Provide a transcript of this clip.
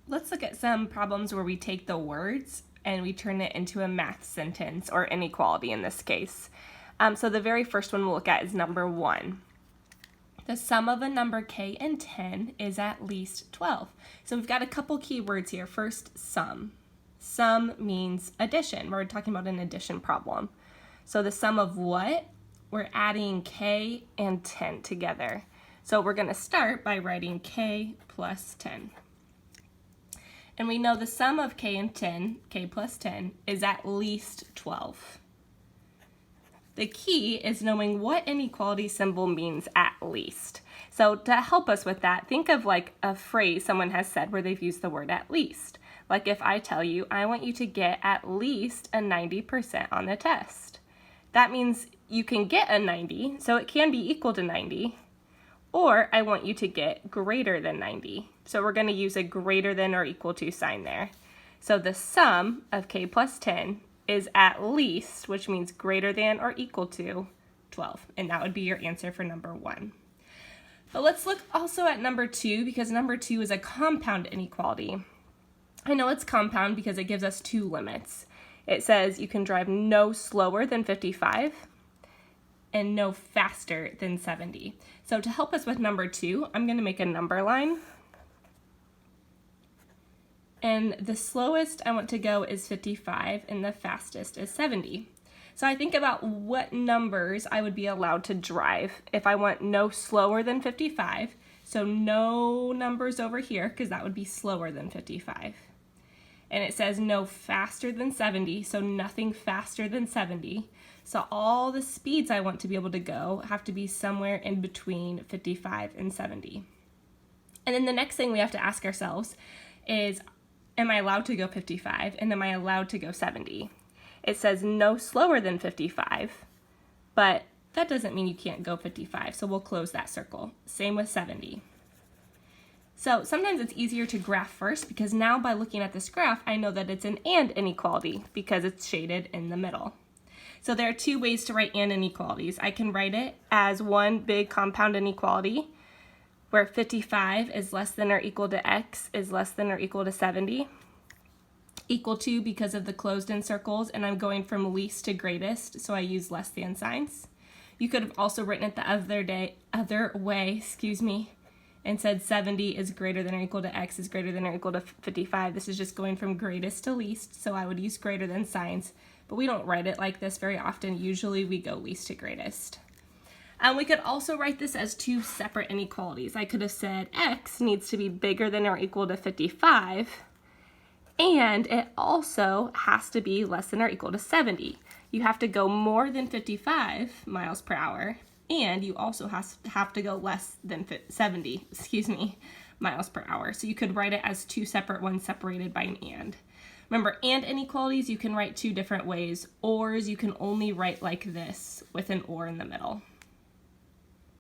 let's look at some problems where we take the words and we turn it into a math sentence, or inequality in this case. So the very first one we'll look at is number 1. The sum of a number k and 10 is at least 12. So we've got a couple key words here. First, sum. Sum means addition. We're talking about an addition problem. So the sum of what? We're adding k and 10 together. So we're going to start by writing k plus 10. And we know the sum of k and 10, k plus 10, is at least 12. The key is knowing what inequality symbol means at least. So to help us with that, think of like a phrase someone has said where they've used the word at least. Like if I tell you, I want you to get at least a 90% on the test. That means you can get a 90, so it can be equal to 90, or I want you to get greater than 90. So we're going to use a greater than or equal to sign there. So the sum of k plus 10 is at least, which means greater than or equal to 12. And that would be your answer for number 1. But let's look also at number 2, because number 2 is a compound inequality. I know it's compound because it gives us 2 limits. It says you can drive no slower than 55 and no faster than 70. So to help us with number 2, I'm going to make a number line. And the slowest I want to go is 55 and the fastest is 70. So I think about what numbers I would be allowed to drive if I want no slower than 55. So no numbers over here, because that would be slower than 55. And it says no faster than 70, so nothing faster than 70. So all the speeds I want to be able to go have to be somewhere in between 55 and 70. And then the next thing we have to ask ourselves is, am I allowed to go 55 and am I allowed to go 70? It says no slower than 55, but that doesn't mean you can't go 55, so we'll close that circle. Same with 70. So sometimes it's easier to graph first, because now by looking at this graph, I know that it's an and inequality because it's shaded in the middle. So there are 2 ways to write and inequalities. I can write it as one big compound inequality, where 55 is less than or equal to x is less than or equal to 70, equal to because of the closed in circles, and I'm going from least to greatest, so I use less than signs. You could have also written it the other way, and said 70 is greater than or equal to x is greater than or equal to 55. This is just going from greatest to least, so I would use greater than signs, but we don't write it like this very often. Usually we go least to greatest. We could also write this as 2 separate inequalities. I could have said x needs to be bigger than or equal to 55, and it also has to be less than or equal to 70. You have to go more than 55 miles per hour, and you also have to go less than 70 miles per hour. So you could write it as 2 separate ones separated by an and. Remember, and inequalities you can write 2 different ways. Ors you can only write like this with an or in the middle.